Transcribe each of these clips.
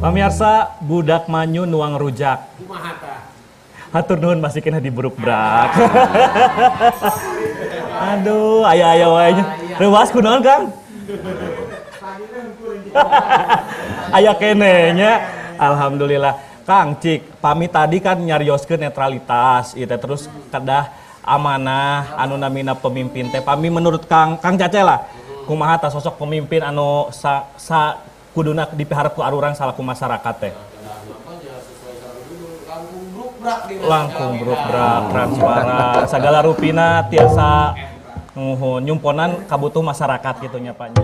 Pamirsa, budak manyu nuang rujak. Hatur nuhun masih kena di bruk-brak. Aduh, aya wae. Reuas kunaon, Kang? Aya kenenya. Alhamdulillah. Kang Cik, pami tadi kan nyarioskeun netralitas ieu teh terus kedah amanah anu namina pemimpin teh. Pami menurut Kang Cace lah. Kumaha tah sosok pemimpin anu sa kuduna dipiharep ku arurang salaku masyarakat teh. Langkung bruk-brak, transparan, segala rupina tiasa nyumponan kabutuh masyarakat gitu nya Pak.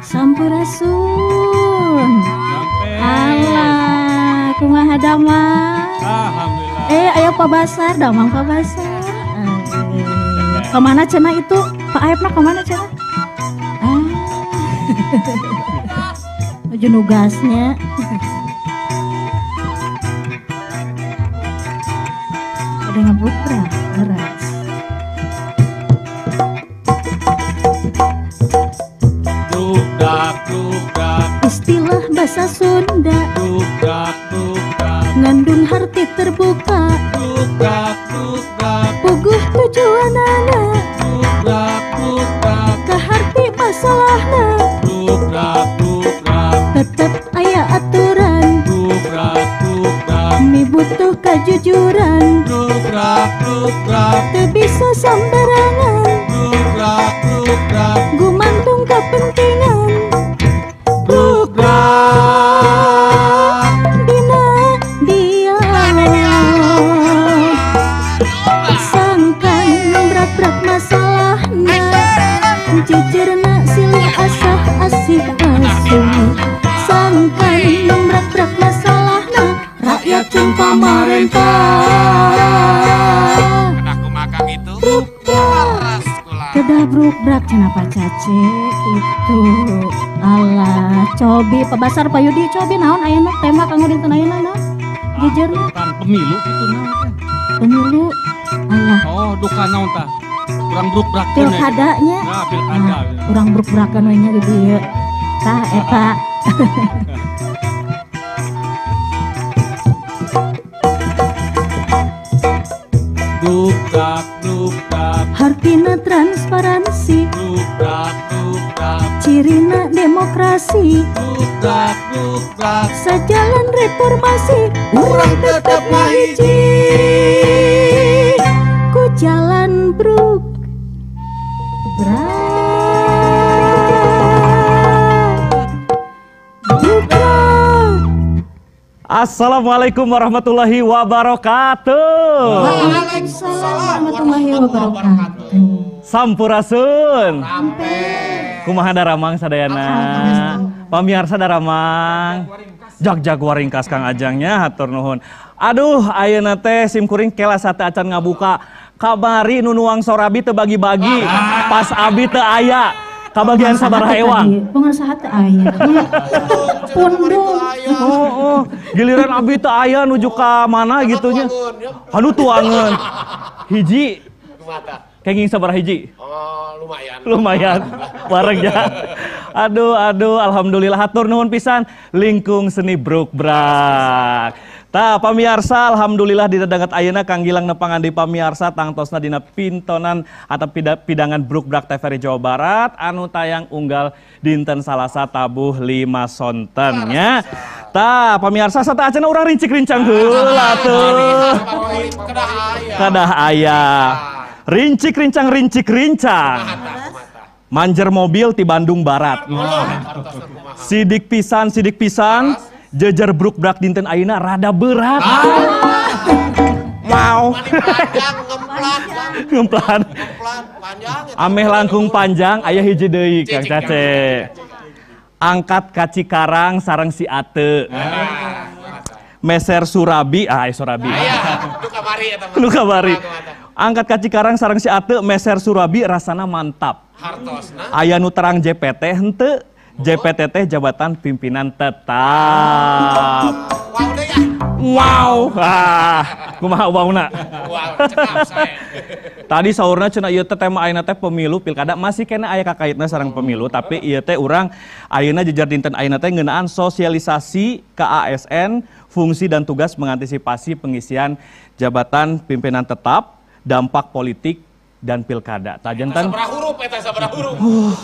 Sampurasun. Alah, kumaha damang? Alhamdulillah. Ayo Pak Basar, damang Pak Basar. Kemana cenah itu? Pak Aep mah kemana cenah? Nuju nugasnya. Ada ngebukra, beras. Istilah bahasa Sunda ngandung arti terbuka, puguh tujuanana kaharti masalahna tetep aya aturan mibutuh kejujuran teu bisa sambarangan gumantung kepentingan dina dia sangkan brak-brak masalahna jujurna silih asah asih asuh sangkan brak-brak masalahna rakyat jeung pamarentah aku makan itu kedah bruk-brak cenah Pak Cace itu. Alah, cobi Pak Basar Pak Yudi cobi naon ayeuna tema kanggo dinten ayeuna naon? Jujurna kan pemilu gitu naon. pemilu. Alah, Oh, duka naon tah? Urang bruk-brak pilkadanya. Nah, pilkada. Urang bruk-brakan we nya di dieu. Tah eta. Bruk-brak Hartina transparansi, bruk-brak cirina demokrasi, bruk-brak sajalan reformasi, urang tetep ngahiji ku jalan bruk brak. Assalamualaikum warahmatullahi wabarakatuh. Waalaikumsalam warahmatullahi wabarakatuh. Sampurasun. Kumaha daramang sadayana. Pamirsa daramang. Jag-jag waringkas Kang Ajangnya hatur nuhun. Aduh, ayeuna teh simkuring kelas sate acan ngabuka. Kabari nu nuang sorabi teu bagi-bagi. Pas abi teu aya. Kabagian sabaraha ewang. Pengarsaha teu aya. Pundung. Oh, giliran abi teu aya nuju ka mana gitunya. Anu tuangeun. Hiji. Kenging sabaraha hiji? Oh, lumayan. Lumayan. Bareng ya. Aduh, alhamdulillah hatur nuhun pisan lingkung seni bruk-brak. Tah pamirsa alhamdulillah di dadangat ayeuna Kang Gilang nepangan di pamirsa tangtosna dina pintonan atau pidangan bruk-brak TVRI Jawa Barat anu tayang unggal dinten Salasa tabuh 5 sonten nya. Tah pamirsa sata acenah urang rincik-rincang heula tuh. Kadah aya. Rincik-rincang. Manjer mobil di Bandung Barat. Sidik pisan. Jejer bruk-brak dinten ayeuna rada berat. Mau. Mani panjang, ngemplat, Kang. Ngemplan. Ngemplat, panjang. Ameh langkung panjang, aya hiji deui Kang Cace. Angkat ka Cikarang sareng si Ate. Meser Surabi, Surabi. Aya, itu kamari eta mah. Lu kabari. Angkat ka Cikarang sareng si Ate, meser Surabi rasana mantap. Hartosna. Aya nu terang JPT henteu. JPT teh jabatan pimpinan tetap. Wow deh ya. Wow. Kumaha wauna? Wow, cekap saya. Tadi saurna cenah ieu teh tema ayeuna teh pemilu pilkada masih kena aya kakaitna sareng pemilu tapi ieu teh urang ayeuna jejar dinten ayeuna teh ngeunaan sosialisasi ke ASN fungsi dan tugas mengantisipasi pengisian jabatan pimpinan tetap, dampak politik dan pilkada. Tajantan Sabaraha huruf eta sabaraha huruf.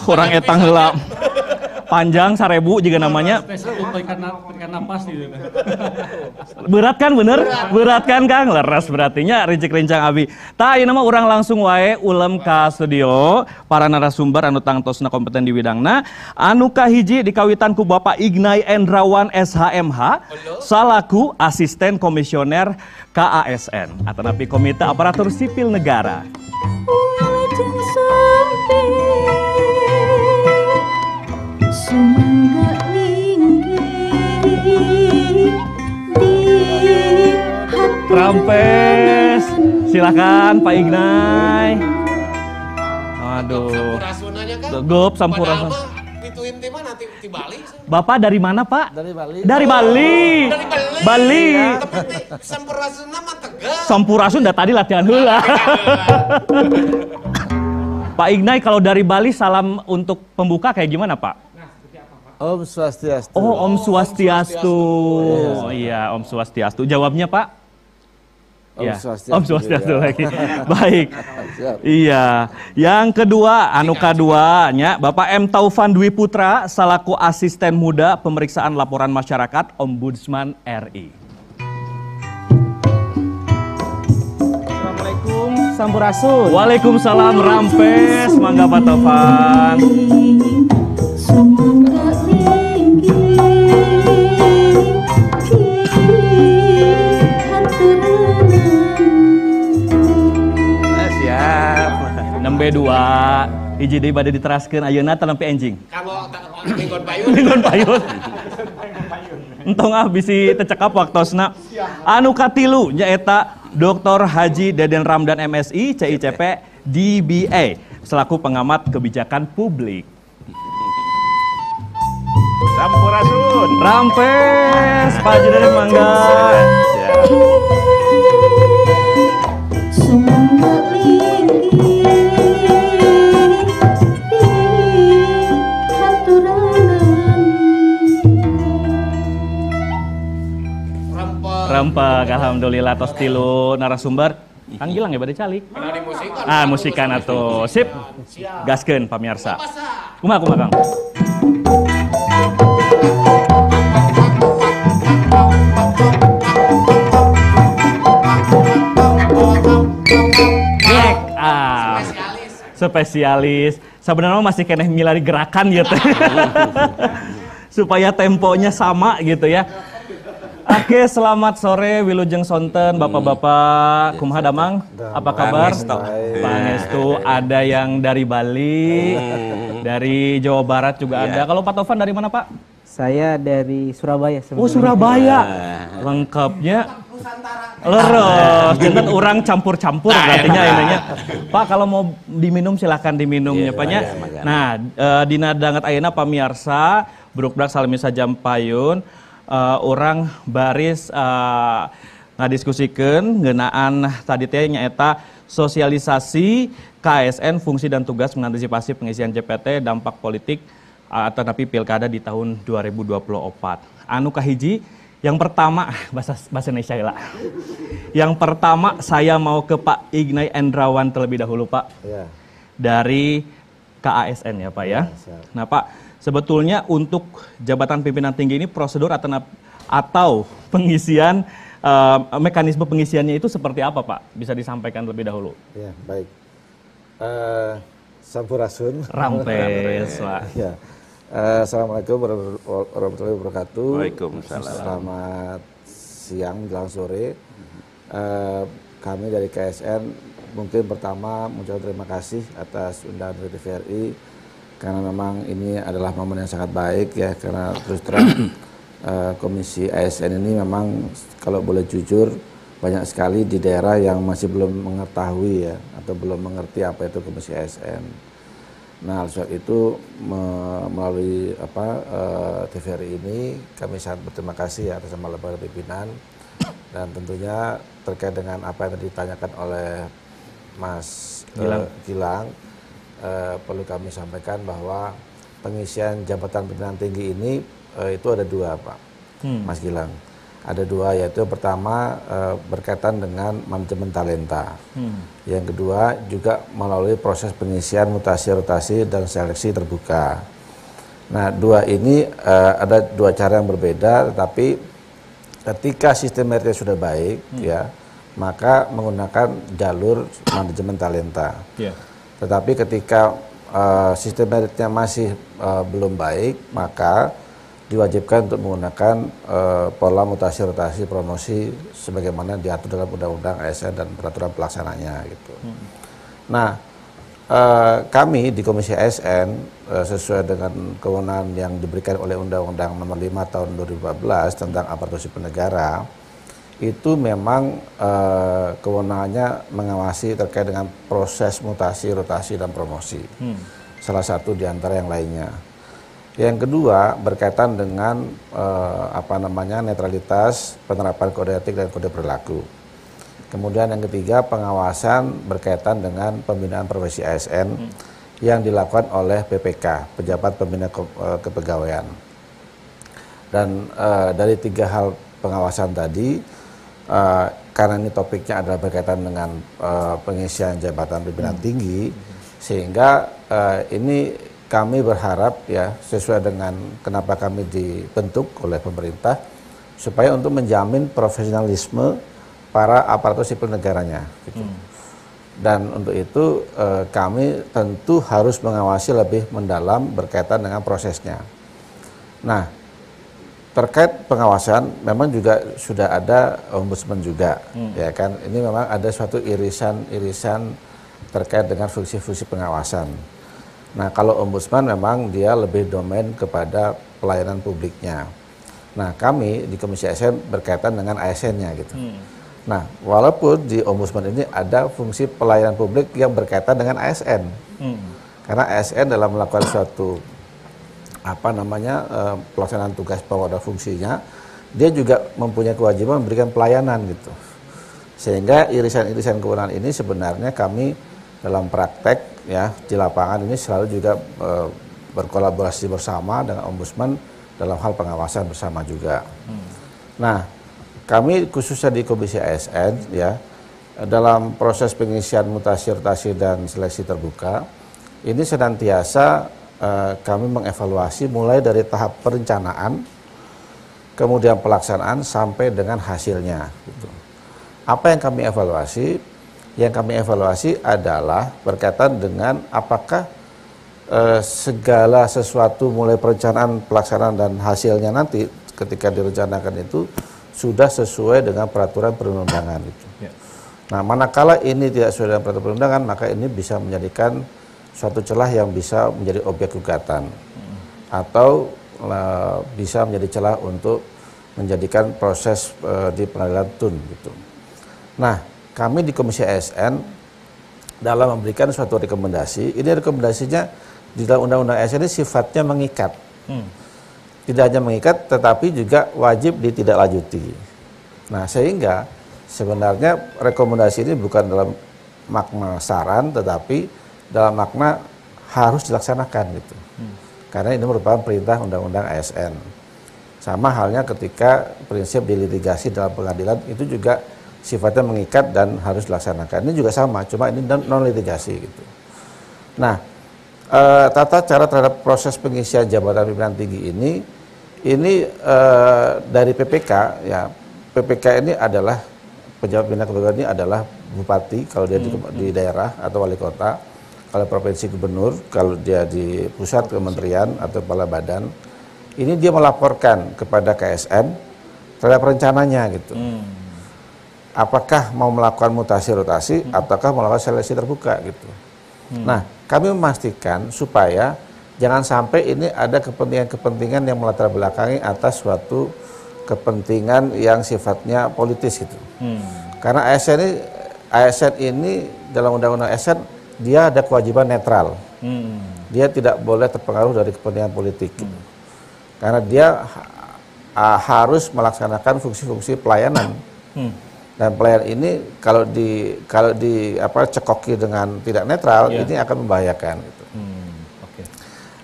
urang etang heula. Panjang 1000 juga namanya. Spesial untuk ikan napas gitu. Berat kan bener? Berat kan Kang? Leres berartinya rincik-rincang abi. Tah ieu mah urang langsung wae ulem ka studio para narasumber anu tangtosna kompeten di bidangna. Anu kahiji dikawitan ku Bapak Ignay Endrawan SHMH salaku asisten komisioner KASN atau napi Komite Aparatur Sipil Negara. Wilujeng sampai sumangga linggih di hati Rampes. Silakan Pak Ignay. Aduh. Sampurasunanya kan. Gop sampurasun. Padahal mah pituin teh mah nanti di Bali. Bapak dari mana, Pak? Dari Bali. Dari Bali. Dari Bali. Bali. Tapi sampurasunna mah tegas. Sampurasun dah tadi latihan heula. Pak Ignay kalau dari Bali salam untuk pembuka kayak gimana, Pak? Om Swastiastu. Oh, Om Swastiastu. Oh, iya, Om Swastiastu. Jawabnya, Pak? Om Iya, Swastiastu Om Swastiastu juga. lagi. Baik. Siap. Iya. Yang kedua, anu kaduanya, Bapak M. Taufan Dwi Putra selaku asisten muda pemeriksaan laporan masyarakat Ombudsman RI. Assalamualaikum, Sampurasun. Waalaikumsalam Rampes, mangga Pak Taufan. sumangga linggih di hatureunang. Siap. Nembe 2, hiji deui bade diteraskeun ayeuna teh nempi enjing. Kanggo minggon payun. Dengan payun. Entong bisi tecekap waktosna. Anu katilu nyaeta Dr. Haji Deden Ramdan MSI CICP DBA selaku pengamat kebijakan publik. Sampurasun. Rampes, Pak Haji Deden mangga. Sumangga linggih di hatureunang. Rempek, alhamdulillah tos tilu narasumber. Kang Gilang ya bade calik. Pernah di musikan. Musikan atuh. Sip. Gaskeun pamirsa. Masa Kumaha Kang? Spesialis. Sebenarnya masih keneh milari gerakan gitu. Supaya temponya sama gitu ya. Oke, selamat sore Wilujeng Sonten, Bapak-bapak. Kumaha damang? Apa kabar? Pangestu. Ada yang dari Bali, dari Jawa Barat juga ada. Kalau Pak Taufan dari mana, Pak? Saya dari Surabaya sebenarnya. Oh, Surabaya. Lengkapnya leres, jangan orang campur-campur artinya ininya. Pak kalau mau diminum silahkan diminumnya Paknya. Nah, dina danget ayeuna pamirsa, bruk-brak salmi sajam payun, orang baris ngadiskusikeun ngeunaan tadi teh nyaeta sosialisasi KSN fungsi dan tugas mengantisipasi pengisian JPT dampak politik atau napi pilkada di tahun 2024. Anu kahiji yang pertama bahasa Indonesia lah. Yang pertama saya mau ke Pak Ignay Endrawan terlebih dahulu Pak. Ya. Dari KASN ya Pak ya. Nah Pak, sebetulnya untuk jabatan pimpinan tinggi ini prosedur atau pengisian mekanisme pengisiannya itu seperti apa Pak? Bisa disampaikan terlebih dahulu. Ya, baik. Sampurasun. Rampes Pak. Ya. Assalamualaikum warahmatullahi wabarakatuh. Waalaikumsalam. Selamat siang menjelang sore. kami dari KSN mungkin pertama mengucapkan terima kasih atas undangan dari TVRI karena memang ini adalah momen yang sangat baik ya, karena terus terang Komisi ASN ini memang kalau boleh jujur banyak sekali di daerah yang masih belum mengetahui ya atau belum mengerti apa itu Komisi ASN. Nah, oleh sebab itu melalui TVRI ini kami sangat berterima kasih ya atas nama lembaga pimpinan, dan tentunya terkait dengan apa yang tadi ditanyakan oleh Mas Gilang, perlu kami sampaikan bahwa pengisian jabatan pimpinan tinggi ini itu ada dua, Pak Mas Gilang. Ada dua, yaitu pertama berkaitan dengan manajemen talenta. Yang kedua juga melalui proses pengisian mutasi, rotasi, dan seleksi terbuka. Nah, dua ini ada dua cara yang berbeda, tetapi ketika sistem meritnya sudah baik, ya, maka menggunakan jalur manajemen talenta. Tetapi ketika sistem meritnya masih belum baik, maka diwajibkan untuk menggunakan pola mutasi, rotasi, promosi sebagaimana diatur dalam Undang-Undang ASN dan peraturan pelaksananya gitu. Nah, kami di Komisi ASN sesuai dengan kewenangan yang diberikan oleh Undang-Undang Nomor 5 Tahun 2014 tentang aparatur sipil negara, itu memang kewenangannya mengawasi terkait dengan proses mutasi, rotasi, dan promosi. Salah satu di antara yang lainnya. Yang kedua berkaitan dengan netralitas, penerapan kode etik dan kode perilaku. Kemudian yang ketiga pengawasan berkaitan dengan pembinaan profesi ASN yang dilakukan oleh PPK, Pejabat Pembina Kepegawaian. Dan dari tiga hal pengawasan tadi, karena ini topiknya adalah berkaitan dengan pengisian jabatan pimpinan tinggi, sehingga ini kami berharap ya sesuai dengan kenapa kami dibentuk oleh pemerintah supaya untuk menjamin profesionalisme para aparatur sipil negaranya gitu. Dan untuk itu kami tentu harus mengawasi lebih mendalam berkaitan dengan prosesnya. Nah, terkait pengawasan memang juga sudah ada ombudsman juga, ya kan. Ini memang ada suatu irisan terkait dengan fungsi-fungsi pengawasan. Nah, kalau ombudsman memang dia lebih domain kepada pelayanan publiknya. Nah, kami di Komisi ASN berkaitan dengan ASN-nya gitu. Nah, walaupun di ombudsman ini ada fungsi pelayanan publik yang berkaitan dengan ASN. Karena ASN dalam melakukan suatu pelaksanaan tugas bahwa ada fungsinya, dia juga mempunyai kewajiban memberikan pelayanan gitu. Sehingga irisan-irisan kewenangan ini sebenarnya kami dalam praktek ya di lapangan ini selalu juga berkolaborasi bersama dengan ombudsman dalam hal pengawasan bersama juga. Nah, kami khususnya di Komisi ASN ya dalam proses pengisian mutasi, rotasi, dan seleksi terbuka ini senantiasa kami mengevaluasi mulai dari tahap perencanaan, kemudian pelaksanaan sampai dengan hasilnya gitu. Apa yang kami evaluasi? Yang kami evaluasi adalah berkaitan dengan apakah segala sesuatu mulai perencanaan, pelaksanaan, dan hasilnya nanti ketika direncanakan itu sudah sesuai dengan peraturan perundang-undangan gitu. Nah, manakala ini tidak sesuai dengan peraturan perundang-undangan, maka ini bisa menjadikan suatu celah yang bisa menjadi objek gugatan atau bisa menjadi celah untuk menjadikan proses di pengadilan tun gitu. Nah, kami di Komisi ASN dalam memberikan suatu rekomendasi, ini rekomendasinya di dalam Undang-Undang ASN ini sifatnya mengikat. Tidak hanya mengikat, tetapi juga wajib ditindaklanjuti. Nah, sehingga sebenarnya rekomendasi ini bukan dalam makna saran, tetapi dalam makna harus dilaksanakan gitu. Karena ini merupakan perintah Undang-Undang ASN. Sama halnya ketika prinsip dilitigasi dalam pengadilan itu juga sifatnya mengikat dan harus dilaksanakan. Ini juga sama, cuma ini non litigasi gitu. Nah, tata cara terhadap proses pengisian jabatan pimpinan tinggi ini dari PPK ya. PPK ini adalah pejabat pimpinan kepegawaian ini adalah bupati kalau dia di daerah atau wali kota, kalau provinsi gubernur, kalau dia di pusat kementerian atau kepala badan. Ini dia melaporkan kepada KSN terhadap rencananya gitu. apakah mau melakukan mutasi rotasi ataukah melakukan seleksi terbuka gitu. Nah, kami memastikan supaya jangan sampai ini ada kepentingan-kepentingan yang melatar belakangi atas suatu kepentingan yang sifatnya politis gitu. Karena ASN ini dalam undang-undang ASN dia ada kewajiban netral. Dia tidak boleh terpengaruh dari kepentingan politik. Gitu. Karena dia harus melaksanakan fungsi-fungsi pelayanan. Dan pelayanan ini kalau cekoki dengan tidak netral, ini akan membahayakan. Gitu.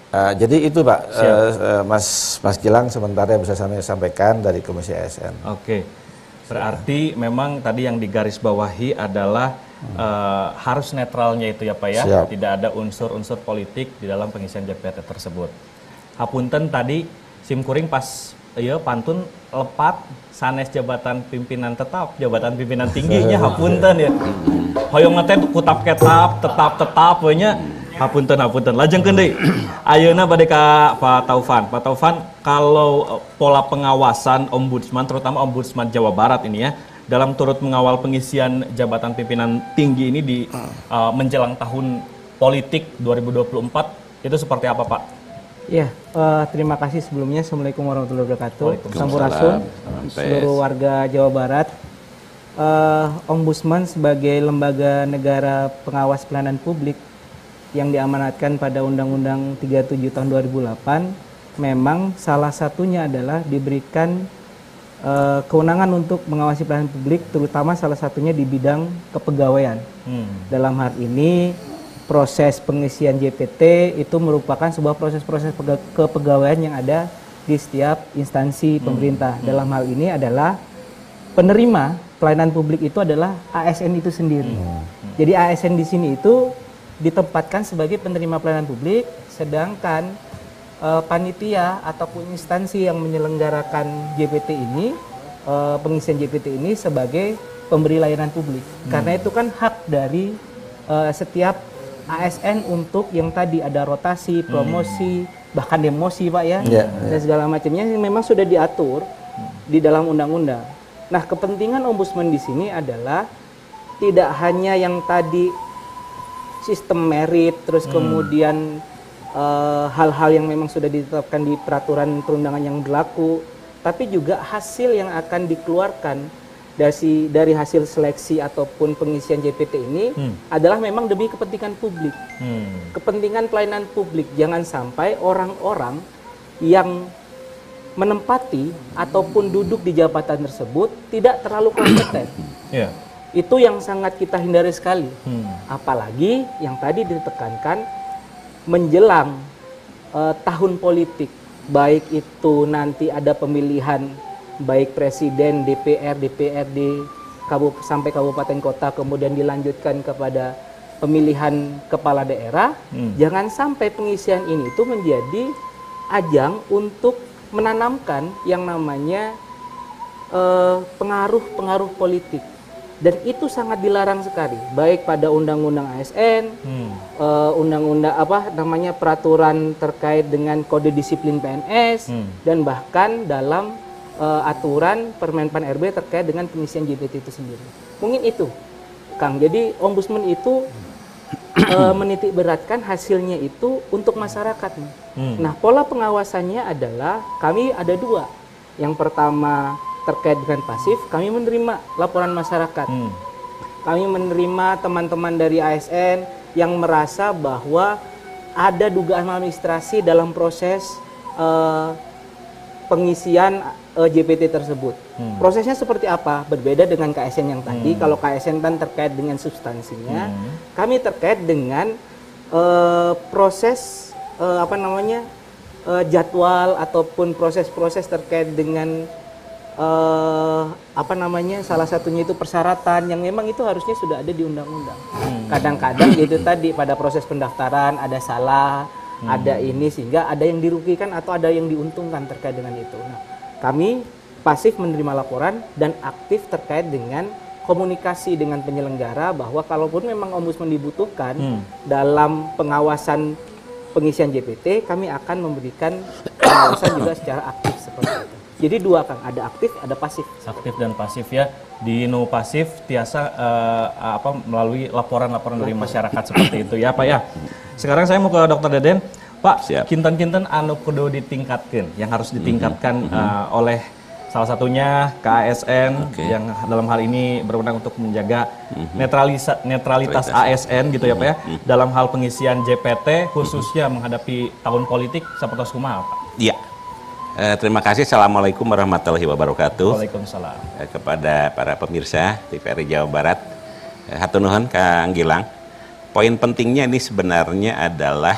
Jadi itu Pak, Mas Gilang sementara yang bisa saya sampaikan dari Komisi ASN. Oke, berarti memang tadi yang digarisbawahi adalah harus netralnya itu ya Pak ya, Siap. tidak ada unsur-unsur politik di dalam pengisian JPT tersebut. Hapunten tadi simkuring pas pantun lepat sanes jabatan pimpinan tetap, jabatan pimpinan tingginya hapunten ya. Hoyong ngeteh kutap ketap, tetap nya hapunten. Lajengkeun deui. Ayeuna bade ka Pak Taufan. Pak Taufan, kalau pola pengawasan ombudsman terutama ombudsman Jawa Barat ini ya dalam turut mengawal pengisian jabatan pimpinan tinggi ini di menjelang tahun politik 2024 itu seperti apa Pak? Ya, terima kasih sebelumnya. Assalamualaikum warahmatullahi wabarakatuh. Sampurasun, seluruh warga Jawa Barat. Ombudsman sebagai lembaga negara pengawas pelayanan publik yang diamanatkan pada Undang-Undang 37 tahun 2008, memang salah satunya adalah diberikan kewenangan untuk mengawasi pelayanan publik, terutama salah satunya di bidang kepegawaian. Dalam hal ini, proses pengisian JPT itu merupakan sebuah proses-proses kepegawaian yang ada di setiap instansi pemerintah. Dalam hal ini adalah penerima pelayanan publik itu adalah ASN itu sendiri. Jadi ASN di sini itu ditempatkan sebagai penerima pelayanan publik, sedangkan panitia ataupun instansi yang menyelenggarakan JPT ini, pengisian JPT ini sebagai pemberi layanan publik. Karena itu kan hak dari setiap ASN untuk yang tadi ada rotasi, promosi, bahkan demosi Pak ya, dan segala macamnya memang sudah diatur di dalam undang-undang. Nah, kepentingan ombudsman di sini adalah tidak hanya yang tadi sistem merit, terus kemudian hal-hal yang memang sudah ditetapkan di peraturan perundangan yang berlaku, tapi juga hasil yang akan dikeluarkan dari hasil seleksi ataupun pengisian JPT ini adalah memang demi kepentingan publik, kepentingan pelayanan publik. Jangan sampai orang-orang yang menempati ataupun duduk di jabatan tersebut tidak terlalu kompeten. Itu yang sangat kita hindari sekali. Apalagi yang tadi ditekankan menjelang tahun politik, baik itu nanti ada pemilihan baik presiden, DPR, DPRD, sampai kabupaten kota, kemudian dilanjutkan kepada pemilihan kepala daerah, jangan sampai pengisian ini itu menjadi ajang untuk menanamkan yang namanya pengaruh-pengaruh politik. Dan itu sangat dilarang sekali, baik pada undang-undang ASN, undang-undang peraturan terkait dengan kode disiplin PNS, dan bahkan dalam aturan Permenpan RB terkait dengan pengisian JPT itu sendiri. Mungkin itu, Kang. Jadi ombudsman itu menitik beratkan hasilnya itu untuk masyarakat. Nah, pola pengawasannya adalah kami ada dua. Yang pertama terkait dengan pasif, kami menerima laporan masyarakat. Kami menerima teman-teman dari ASN yang merasa bahwa ada dugaan maladministrasi dalam proses pengisian JPT tersebut. Prosesnya seperti apa? Berbeda dengan KSN yang tadi. Kalau KSN kan terkait dengan substansinya, kami terkait dengan proses jadwal ataupun proses-proses terkait dengan salah satunya itu persyaratan yang memang itu harusnya sudah ada di undang-undang. Kadang-kadang itu tadi pada proses pendaftaran ada salah, ada ini sehingga ada yang dirugikan atau ada yang diuntungkan terkait dengan itu. Nah, kami pasif menerima laporan dan aktif terkait dengan komunikasi dengan penyelenggara bahwa kalaupun memang ombudsman dibutuhkan dalam pengawasan pengisian JPT, kami akan memberikan pengawasan juga secara aktif seperti itu. Jadi dua Kang, ada aktif, ada pasif. Aktif dan pasif ya. Di no pasif tiasa melalui laporan-laporan dari masyarakat seperti itu ya Pak ya. Sekarang saya mau ke Dokter Deden. Pak, Siap. kinten-kinten anu kudu ditingkatkan, yang harus ditingkatkan oleh salah satunya KASN Oke. yang dalam hal ini berwenang untuk menjaga netralitas ASN gitu ya Pak ya. Dalam hal pengisian JPT khususnya menghadapi tahun politik sapertos kumaha Pak? Iya. Terima kasih. Assalamualaikum warahmatullahi wabarakatuh. Waalaikumsalam. Kepada para pemirsa TVRI Jawa Barat. Hatur nuhun Kang Gilang. Poin pentingnya ini sebenarnya adalah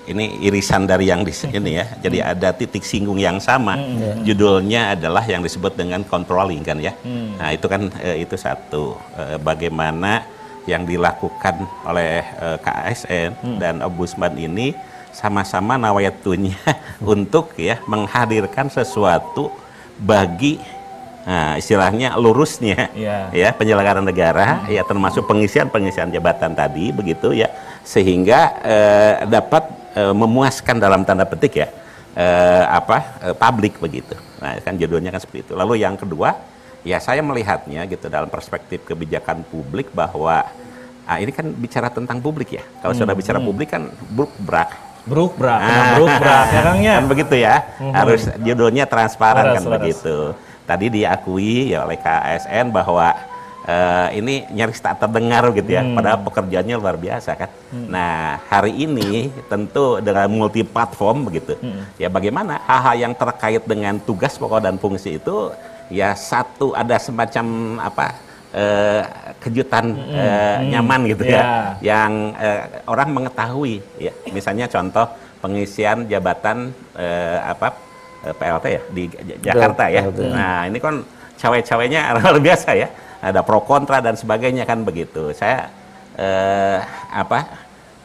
ini irisan dari yang di sini ya. Jadi ada titik singgung yang sama. Judulnya adalah yang disebut dengan controlling kan ya. Nah, itu kan itu satu. Bagaimana yang dilakukan oleh KASN dan Ombudsman ini sama-sama nawayatunya untuk ya menghadirkan sesuatu bagi istilahnya lurusnya ya penyelenggaraan negara ya termasuk pengisian jabatan tadi begitu ya sehingga dapat memuaskan dalam tanda petik ya publik begitu. Nah, kan judulnya kan seperti itu. Lalu yang kedua ya saya melihatnya gitu dalam perspektif kebijakan publik bahwa ini kan bicara tentang publik ya. Kalau sudah bicara publik kan Brukbrak ya Kang ya. Kan begitu ya. Harus judulnya transparan kan begitu. Tadi diakui ya oleh KASN bahwa ini nyaris tak terdengar gitu ya. Padahal pekerjaannya luar biasa kan. Nah, hari ini tentu dengan multi platform begitu. Ya bagaimana hal-hal yang terkait dengan tugas pokok dan fungsi itu ya satu ada semacam kejutan nyaman gitu ya yang orang mengetahui ya misalnya contoh pengisian jabatan PLT ya di Jakarta ya. Nah ini kan cawe-cawenya luar biasa ya, ada pro kontra dan sebagainya kan begitu. Saya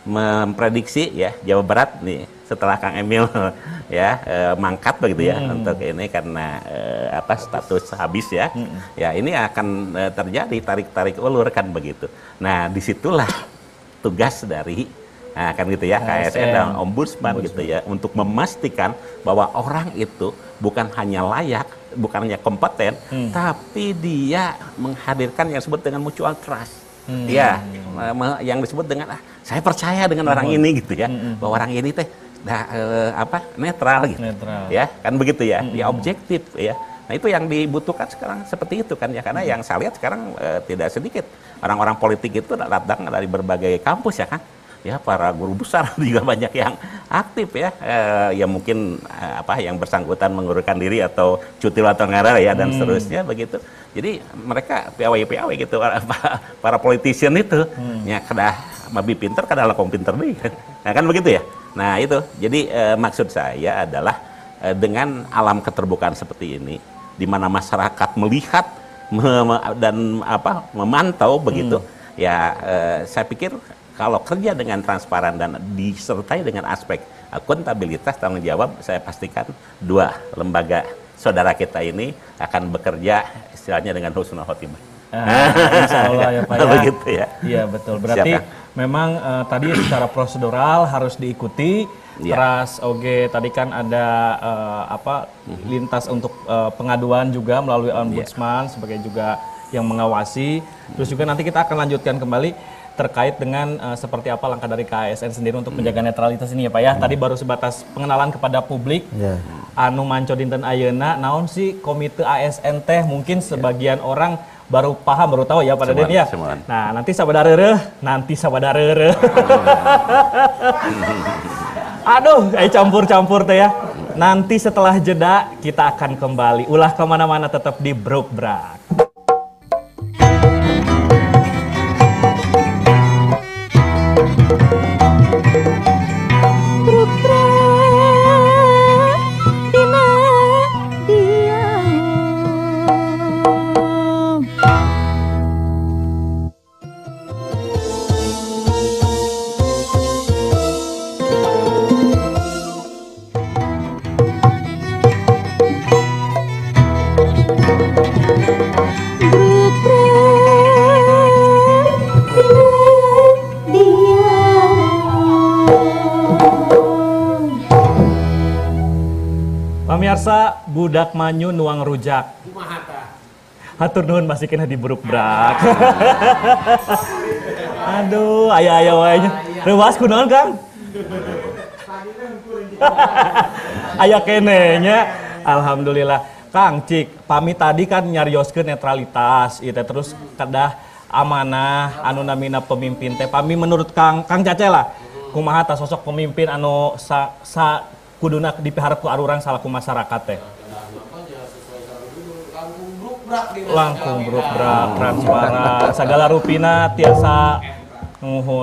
memprediksi ya Jawa Barat nih setelah Kang Emil ya mangkat begitu ya untuk ini karena status habis ya ya ini akan terjadi tarik ulur kan begitu. Nah disitulah tugas dari kan gitu ya KASN dan Ombudsman gitu ya untuk memastikan bahwa orang itu bukan hanya layak, bukan hanya kompeten, tapi dia menghadirkan yang disebut dengan mutual trust. Ya, yang disebut dengan saya percaya dengan orang ini gitu ya, bahwa orang ini teh netral gitu. Ya, kan begitu ya. Dia objektif ya. Nah, itu yang dibutuhkan sekarang seperti itu kan ya, karena yang saya lihat sekarang tidak sedikit orang-orang politik itu datang dari berbagai kampus ya kan. Ya, para guru besar juga banyak yang aktif ya. Ya mungkin yang bersangkutan mengundurkan diri atau cuti atau ngarar ya dan seterusnya begitu. Jadi mereka piawai gitu para politician itu ya kedah mabi pinter kada lakong pinter deh. Nah, kan begitu ya. Nah, itu. Jadi maksud saya adalah dengan alam keterbukaan seperti ini di mana masyarakat melihat dan memantau begitu. Ya saya pikir kalau kerja dengan transparan dan disertai dengan aspek akuntabilitas tanggung jawab, saya pastikan dua lembaga saudara kita ini akan bekerja istilahnya dengan husnul khotimah. Insya Allah ya Pak ya. Begitu ya. Iya betul. Berarti memang tadi secara prosedural harus diikuti. Terus tadi kan ada lintas untuk pengaduan juga melalui Ombudsman sebagai juga yang mengawasi. Terus juga nanti kita akan lanjutkan kembali terkait dengan seperti apa langkah dari KASN sendiri untuk menjaga netralitas ini ya Pak ya. Tadi baru sebatas pengenalan kepada publik. Anu manco dinten ayeuna naon sih komite ASN teh, mungkin sebagian orang baru paham, baru tahu ya Pak Deden ya. Nah, nanti sabadareureuh. Aduh, campur-campur teh ya. Nanti setelah jeda kita akan kembali. Ulah kemana-mana, tetap di Brukbrak. Pamirsa, budak manyu nuang rujak. Hatur nuhun masih kena di Bruk Brak. Aduh, aya wae. Reuas kunaon, Kang? Aya kenenya. Alhamdulillah. Kang Cik, pami tadi kan nyarioskeun netralitas, ieu teh terus kedah amanah anu namina pemimpin teh. Pami menurut Kang Cace lah, kumaha tah sosok pemimpin anu sa kuduna dipiharep ku arurang salaku masyarakat teh. Langkung Bruk Brak, transparan, segala rupina tiasa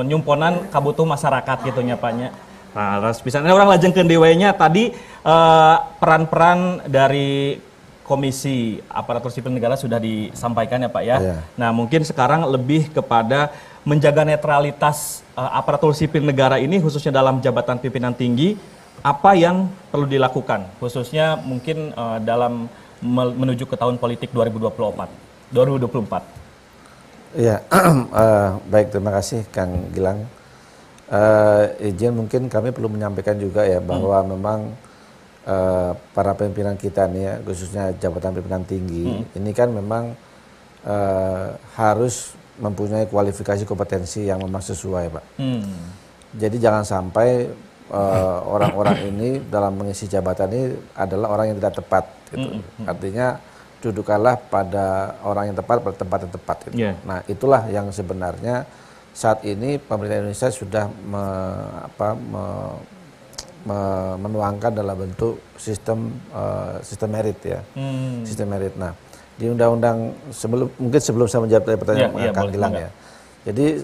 nyumponan kabutuh masyarakat gitu nya Pak nya. Nah, terus bisa orang lajengkeun dewe nya tadi peran-peran dari Komisi Aparatur Sipil Negara sudah disampaikan ya Pak ya. Iya. Nah, mungkin sekarang lebih kepada menjaga netralitas aparatur sipil negara ini khususnya dalam jabatan pimpinan tinggi, apa yang perlu dilakukan khususnya mungkin dalam menuju ke tahun politik 2024. Iya, baik, terima kasih Kang Gilang. Izin mungkin kami perlu menyampaikan juga ya bahwa memang para pimpinan kita nih ya, khususnya jabatan pimpinan tinggi, ini kan memang harus mempunyai kualifikasi kompetensi yang memang sesuai, Pak. Jadi jangan sampai orang-orang ini dalam mengisi jabatan ini adalah orang yang tidak tepat. Gitu. Artinya dudukkanlah pada orang yang tepat, pada tempat yang tepat. Gitu. Yeah. Nah itulah yang sebenarnya saat ini pemerintah Indonesia sudah menuangkan dalam bentuk sistem merit ya, sistem merit. Nah di undang-undang sebelum saya menjawab pertanyaan Kang Gilang ya. Jadi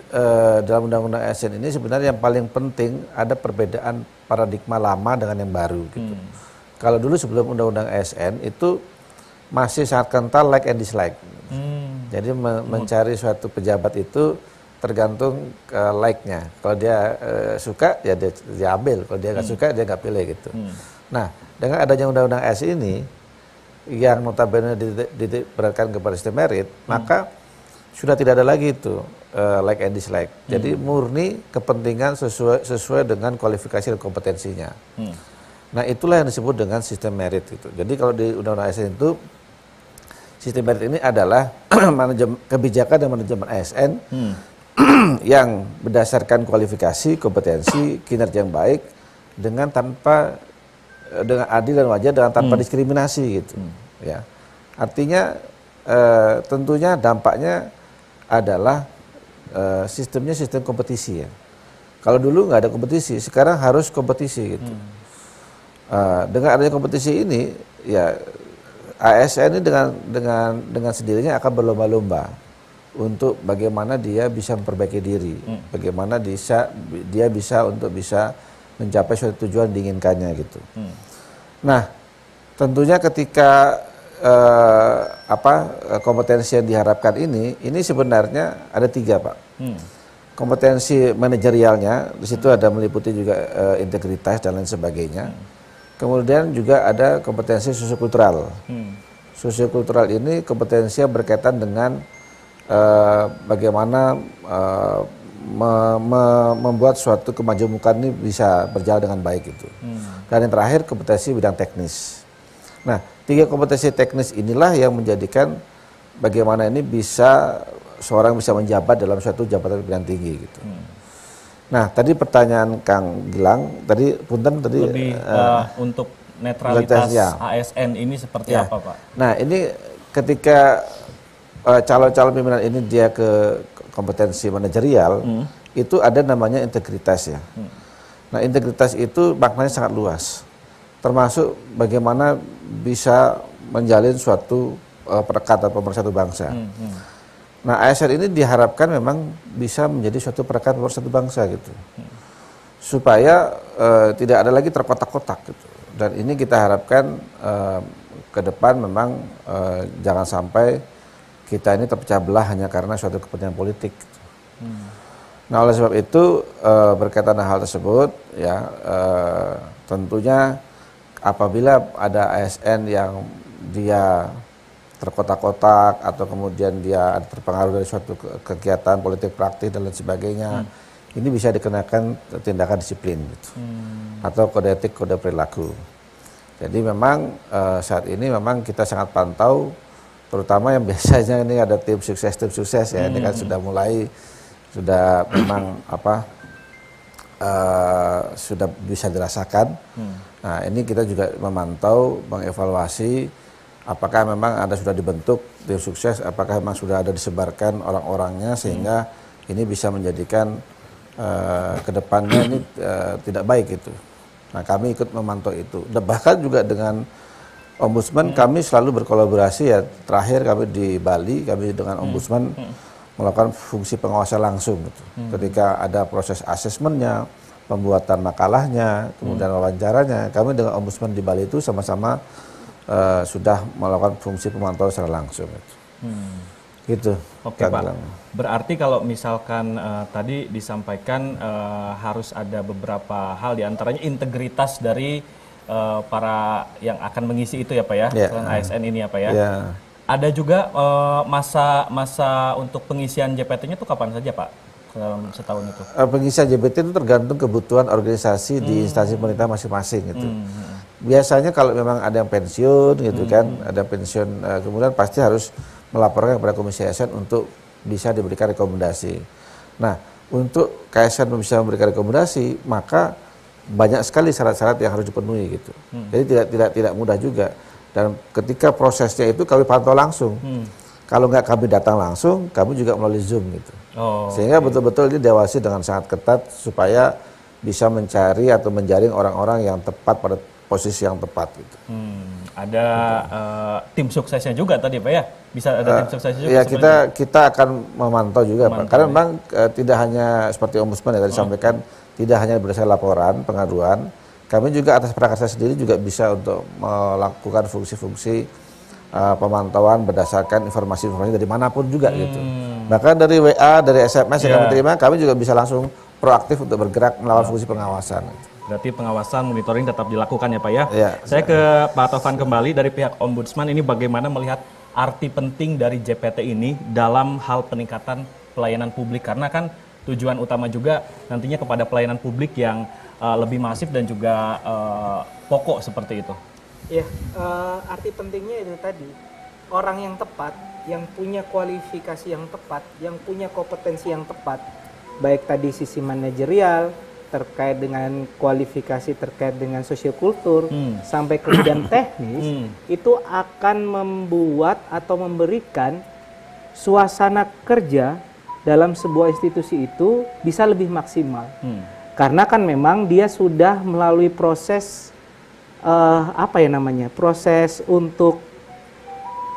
dalam undang-undang ASN ini sebenarnya yang paling penting ada perbedaan paradigma lama dengan yang baru gitu. Kalau dulu sebelum undang-undang ASN itu masih sangat kental like and dislike. Jadi mencari suatu pejabat itu tergantung like-nya. Kalau dia suka ya dia ambil, kalau dia nggak suka dia nggak pilih gitu. Nah dengan adanya undang-undang ASN ini yang notabene diberatkan kepada sistem merit, maka sudah tidak ada lagi itu like and dislike. Jadi murni kepentingan sesuai dengan kualifikasi dan kompetensinya. Nah itulah yang disebut dengan sistem merit itu. Jadi kalau di Undang-Undang ASN itu sistem merit ini adalah kebijakan dan manajemen ASN yang berdasarkan kualifikasi, kompetensi, kinerja yang baik dengan adil dan wajar, dengan tanpa diskriminasi gitu. Ya, artinya tentunya dampaknya adalah sistemnya sistem kompetisi ya. Kalau dulu nggak ada kompetisi, sekarang harus kompetisi gitu. Dengan adanya kompetisi ini, ya ASN ini dengan sendirinya akan berlomba-lomba untuk bagaimana dia bisa memperbaiki diri, bagaimana dia bisa mencapai suatu tujuan diinginkannya gitu. Nah, tentunya ketika kompetensi yang diharapkan ini sebenarnya ada 3 Pak. Kompetensi manajerialnya, di situ ada meliputi juga integritas dan lain sebagainya. Kemudian juga ada kompetensi sosiokultural. Sosiokultural ini kompetensi yang berkaitan dengan bagaimana membuat suatu kemajemukan ini bisa berjalan dengan baik itu. Dan yang terakhir kompetensi bidang teknis. Nah, 3 kompetensi teknis inilah yang menjadikan bagaimana ini seorang bisa menjabat dalam suatu jabatan pimpinan tinggi gitu. Nah, tadi pertanyaan Kang Gilang, tadi lebih untuk netralitas ya. ASN ini seperti Ya. apa, Pak? Nah, ini ketika calon-calon pimpinan ini dia ke kompetensi manajerial, itu ada namanya integritas ya. Nah, integritas itu maknanya sangat luas. Termasuk bagaimana bisa menjalin suatu perekat atau pemersatu bangsa. Nah, ASN ini diharapkan memang bisa menjadi suatu perekat pemersatu bangsa gitu. Supaya tidak ada lagi terkotak-kotak gitu. Dan ini kita harapkan ke depan memang jangan sampai kita ini terpecah belah hanya karena suatu kepentingan politik. Nah, oleh sebab itu berkaitan dengan hal tersebut ya tentunya apabila ada ASN yang dia terkotak-kotak atau kemudian dia terpengaruh dari suatu kegiatan politik praktis dan lain sebagainya, ini bisa dikenakan tindakan disiplin gitu. Atau kode etik, kode perilaku. Jadi memang saat ini memang kita sangat pantau, terutama yang biasanya ini ada tim sukses ya, ini kan sudah mulai, sudah memang sudah bisa dirasakan. Nah ini kita juga memantau, mengevaluasi apakah memang ada sudah dibentuk tim sukses, apakah memang sudah ada disebarkan orang-orangnya sehingga ini bisa menjadikan kedepannya ini tidak baik itu. Nah kami ikut memantau itu. Dan bahkan juga dengan Ombudsman kami selalu berkolaborasi ya. Terakhir kami di Bali, kami dengan Ombudsman melakukan fungsi pengawasan langsung gitu. Ketika ada proses asesmennya, pembuatan makalahnya, kemudian wawancaranya, kami dengan Ombudsman di Bali itu sama-sama sudah melakukan fungsi pemantauan secara langsung gitu. Gitu. Oke Pak, berarti kalau misalkan tadi disampaikan harus ada beberapa hal, diantaranya integritas dari para yang akan mengisi itu ya Pak ya, selain ASN ini ya Pak ya. Ada juga masa untuk pengisian JPT-nya itu kapan saja Pak? Dalam setahun itu? Pengisian JPT itu tergantung kebutuhan organisasi di instansi pemerintah masing-masing gitu. Biasanya kalau memang ada yang pensiun gitu kan, ada pensiun, kemudian pasti harus melaporkan kepada Komisi ASN untuk bisa diberikan rekomendasi. Nah, untuk KSN bisa memberikan rekomendasi, maka banyak sekali syarat-syarat yang harus dipenuhi gitu. Jadi tidak mudah juga. Dan ketika prosesnya itu kami pantau langsung. Kalau nggak kami datang langsung, kami juga melalui Zoom gitu. Sehingga betul-betul ini diawasi dengan sangat ketat supaya bisa mencari atau menjaring orang-orang yang tepat pada posisi yang tepat gitu. Ada tim suksesnya juga tadi Pak ya? Bisa ada tim suksesnya juga? Ya kita akan memantau juga Pak. Karena memang tidak hanya seperti Ombudsman yang tadi sampaikan, tidak hanya berdasarkan laporan, pengaduan, kami juga atas prakarsa sendiri juga bisa untuk melakukan fungsi-fungsi pemantauan berdasarkan informasi-informasi dari manapun juga gitu. Bahkan dari WA, dari SMS yang kami terima, kami juga bisa langsung proaktif untuk bergerak melakukan fungsi pengawasan. Berarti pengawasan, monitoring tetap dilakukan ya Pak ya? Saya ke Pak Taufan kembali dari pihak Ombudsman, ini bagaimana melihat arti penting dari JPT ini dalam hal peningkatan pelayanan publik? Karena kan tujuan utama juga nantinya kepada pelayanan publik yang lebih masif dan juga pokok seperti itu. Ya, arti pentingnya itu tadi, orang yang tepat, yang punya kualifikasi yang tepat, yang punya kompetensi yang tepat, baik tadi sisi manajerial, terkait dengan kualifikasi terkait dengan sosiokultur, sampai kemudian teknis, itu akan membuat atau memberikan suasana kerja dalam sebuah institusi itu bisa lebih maksimal. Karena kan memang dia sudah melalui proses proses untuk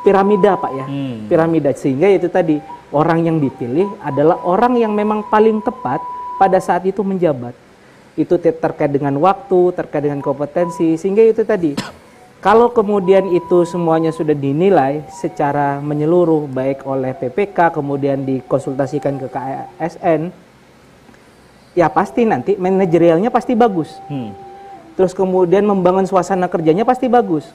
piramida Pak ya, piramida, sehingga itu tadi orang yang dipilih adalah orang yang memang paling tepat pada saat itu menjabat. Itu terkait dengan waktu, terkait dengan kompetensi, sehingga itu tadi kalau kemudian itu semuanya sudah dinilai secara menyeluruh baik oleh PPK kemudian dikonsultasikan ke KSN, ya pasti nanti manajerialnya pasti bagus. Terus kemudian membangun suasana kerjanya pasti bagus.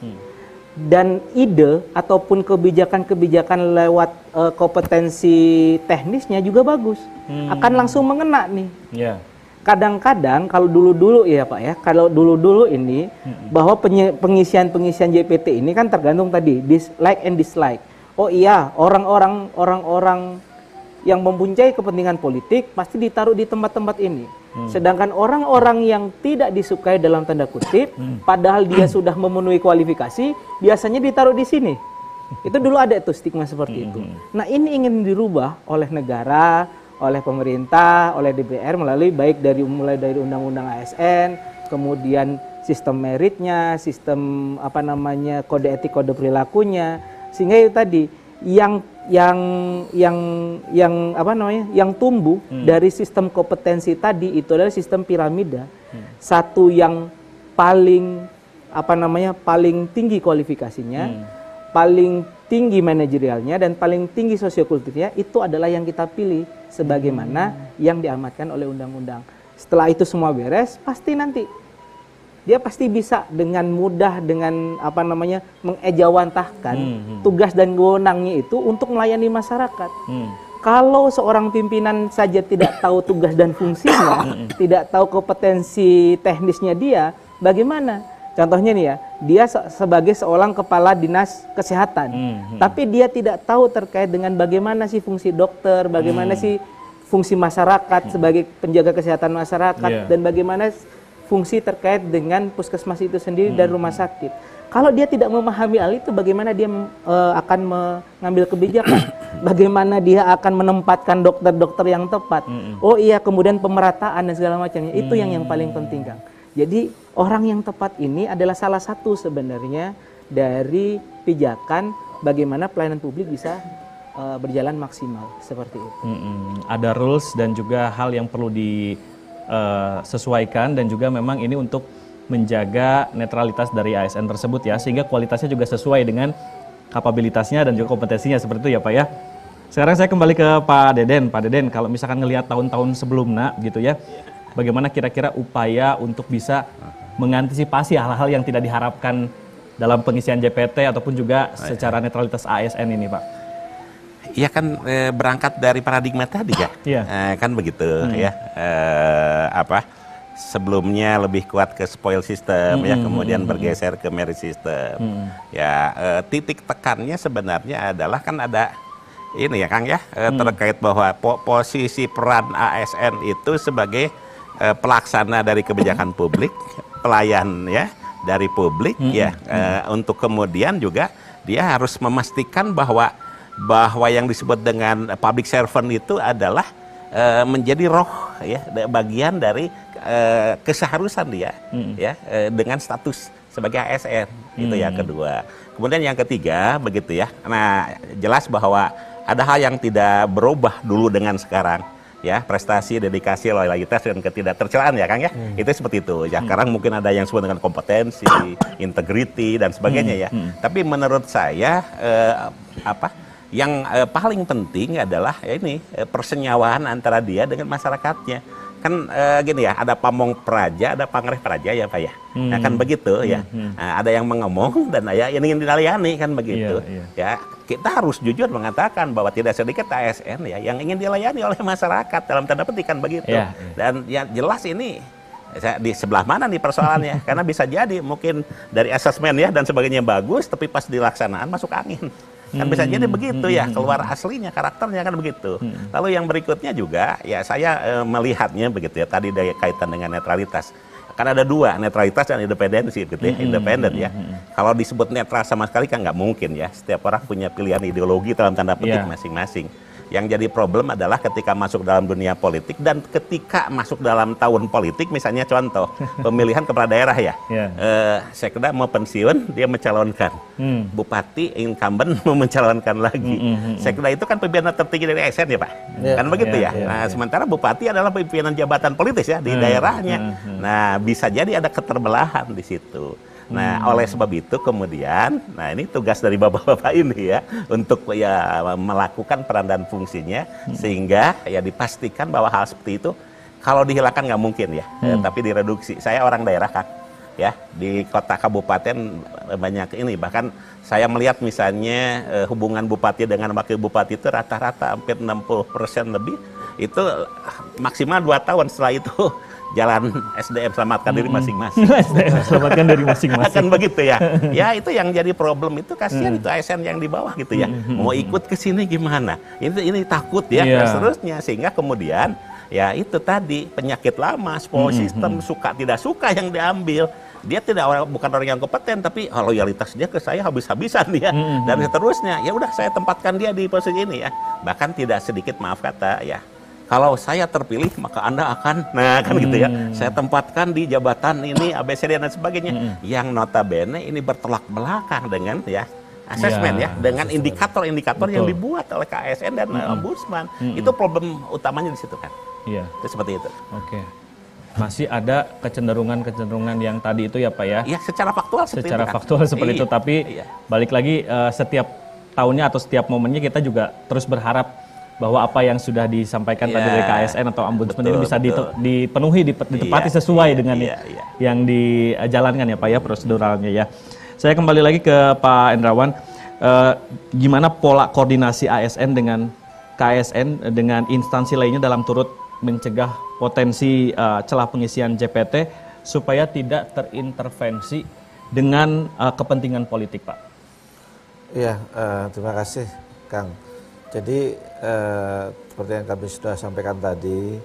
Dan ide ataupun kebijakan-kebijakan lewat kompetensi teknisnya juga bagus. Akan langsung mengena nih. Kadang-kadang kalau dulu-dulu ya Pak ya, kalau dulu-dulu ini bahwa pengisian JPT ini kan tergantung tadi like and dislike. Oh iya, orang-orang yang mempunyai kepentingan politik pasti ditaruh di tempat-tempat ini. Sedangkan orang-orang yang tidak disukai dalam tanda kutip, padahal dia sudah memenuhi kualifikasi, biasanya ditaruh di sini. Itu dulu ada itu stigma seperti itu. Nah ini ingin dirubah oleh negara, oleh pemerintah, oleh DPR melalui mulai dari undang-undang ASN, kemudian sistem meritnya, sistem kode etik, kode perilakunya, sehingga itu tadi yang tumbuh dari sistem kompetensi tadi itu adalah sistem piramida. Satu yang paling paling tinggi kualifikasinya, paling tinggi manajerialnya dan paling tinggi sosiokulturnya, itu adalah yang kita pilih sebagaimana yang diamatkan oleh undang-undang. Setelah itu semua beres, pasti nanti dia pasti bisa dengan mudah dengan mengejawantahkan tugas dan wewenangnya itu untuk melayani masyarakat. Kalau seorang pimpinan saja tidak tahu tugas dan fungsinya, tidak tahu kompetensi teknisnya dia, bagaimana Contohnya nih ya, dia sebagai seorang kepala dinas kesehatan, tapi dia tidak tahu terkait dengan bagaimana sih fungsi dokter, bagaimana sih fungsi masyarakat sebagai penjaga kesehatan masyarakat, dan bagaimana fungsi terkait dengan puskesmas itu sendiri dan rumah sakit. Kalau dia tidak memahami hal itu, bagaimana dia akan mengambil kebijakan? Bagaimana dia akan menempatkan dokter-dokter yang tepat? Oh iya, kemudian pemerataan dan segala macamnya. Itu yang paling penting, Kang. Jadi orang yang tepat ini adalah salah satu sebenarnya dari pijakan bagaimana pelayanan publik bisa berjalan maksimal seperti itu. Ada rules dan juga hal yang perlu disesuaikan dan juga memang ini untuk menjaga netralitas dari ASN tersebut ya, sehingga kualitasnya juga sesuai dengan kapabilitasnya dan juga kompetensinya seperti itu ya Pak ya. Sekarang saya kembali ke Pak Deden. Pak Deden, kalau misalkan ngelihat tahun-tahun sebelumnya gitu ya, bagaimana kira-kira upaya untuk bisa mengantisipasi hal-hal yang tidak diharapkan dalam pengisian JPT ataupun juga secara netralitas ASN ini Pak? Iya kan berangkat dari paradigma tadi ya, kan begitu ya. Sebelumnya lebih kuat ke spoil system ya, kemudian bergeser ke merit system. Ya titik tekannya sebenarnya adalah kan ada ini ya Kang ya, terkait bahwa posisi peran ASN itu sebagai pelaksana dari kebijakan publik, pelayan ya dari publik ya, untuk kemudian juga dia harus memastikan bahwa yang disebut dengan public servant itu adalah menjadi roh ya, bagian dari keseharusan dia ya, dengan status sebagai ASN. Itu yang kedua. Kemudian yang ketiga begitu ya. Nah, jelas bahwa ada hal yang tidak berubah dulu dengan sekarang ya, prestasi, dedikasi, loyalitas dan ketidaktercelaan ya Kang ya. Itu seperti itu ya. Sekarang mungkin ada yang disebut dengan kompetensi, integriti dan sebagainya ya. Tapi menurut saya yang paling penting adalah ya ini persenyawaan antara dia dengan masyarakatnya. Kan gini ya, ada pamong praja, ada pangreh praja ya Pak ya. Nah, kan begitu ya. Nah, ada yang mengemong dan ada yang ingin dilayani kan begitu. Ya, kita harus jujur mengatakan bahwa tidak sedikit ASN ya yang ingin dilayani oleh masyarakat dalam tanda petik kan begitu. Dan ya jelas ini di sebelah mana nih persoalannya? Karena bisa jadi mungkin dari asesmen ya dan sebagainya bagus, tapi pas dilaksanaan masuk angin. Kan bisa jadi begitu ya, keluar aslinya, karakternya kan begitu. Lalu yang berikutnya juga, ya saya melihatnya begitu ya, tadi dari kaitan dengan netralitas. Kan ada dua, netralitas dan independensi gitu ya, independen ya. Kalau disebut netral sama sekali kan nggak mungkin ya, setiap orang punya pilihan ideologi dalam tanda petik masing-masing. Yang jadi problem adalah ketika masuk dalam dunia politik dan ketika masuk dalam tahun politik, misalnya contoh pemilihan kepala daerah ya, sekda mau pensiun dia mencalonkan, bupati incumbent mau mencalonkan lagi, sekda itu kan pimpinan tertinggi dari ASN ya Pak, kan begitu ya. Nah sementara bupati adalah pimpinan jabatan politis ya di daerahnya. Nah bisa jadi ada keterbelahan di situ. Nah, oleh sebab itu kemudian, nah ini tugas dari bapak-bapak ini ya, untuk ya melakukan peran dan fungsinya, sehingga ya dipastikan bahwa hal seperti itu kalau dihilangkan nggak mungkin ya, tapi direduksi. Saya orang daerah Kak, ya di kota kabupaten banyak ini, bahkan saya melihat misalnya hubungan bupati dengan wakil bupati itu rata-rata hampir 60% lebih, itu maksimal 2 tahun, setelah itu jalan SDM selamatkan diri masing-masing. SDM selamatkan diri masing-masing. Kan begitu ya. Ya itu yang jadi problem itu, kasihan itu ASN yang di bawah gitu ya. Mau ikut ke sini gimana? Ini takut ya, dan seterusnya, sehingga kemudian ya itu tadi penyakit lama, spoil system, suka tidak suka yang diambil. Dia bukan orang yang kompeten, tapi loyalitas dia ke saya habis-habisan dia, dan seterusnya. Ya udah saya tempatkan dia di posisi ini ya. Bahkan tidak sedikit, maaf kata ya, kalau saya terpilih maka Anda akan, nah kan gitu ya, saya tempatkan di jabatan ini ABCD dan sebagainya, yang notabene ini bertolak belakang dengan ya asesmen ya, dengan indikator-indikator yang dibuat oleh KSN dan Ombudsman. Itu problem utamanya di situ kan. Itu seperti itu. Oke. Masih ada kecenderungan yang tadi itu ya Pak ya? Iya, secara faktual seperti secara itu. Faktual seperti itu, tapi balik lagi setiap tahunnya atau setiap momennya kita juga terus berharap bahwa apa yang sudah disampaikan tadi dari KSN atau Ombudsman ini bisa dipenuhi, ditepati sesuai dengan yang dijalankan ya Pak ya, proseduralnya ya. Saya kembali lagi ke Pak Endrawan, gimana pola koordinasi ASN dengan KSN dengan instansi lainnya dalam turut mencegah potensi celah pengisian JPT supaya tidak terintervensi dengan kepentingan politik, Pak? Iya, terima kasih, Kang. Jadi seperti yang kami sudah sampaikan tadi,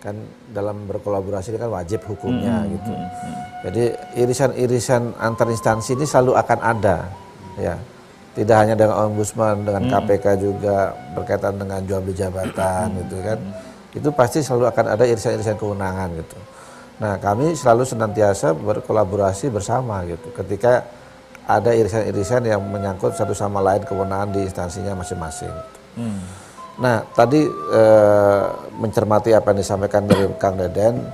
kan dalam berkolaborasi ini kan wajib hukumnya gitu. Jadi irisan-irisan antar instansi ini selalu akan ada, ya. Tidak hanya dengan ombudsman, dengan KPK juga berkaitan dengan jual beli jabatan gitu kan. Itu pasti selalu akan ada irisan-irisan kewenangan gitu. Nah, kami selalu senantiasa berkolaborasi bersama gitu. Ketika ada irisan-irisan yang menyangkut satu sama lain kewenangan di instansinya masing-masing. Nah, tadi mencermati apa yang disampaikan dari Kang Deden,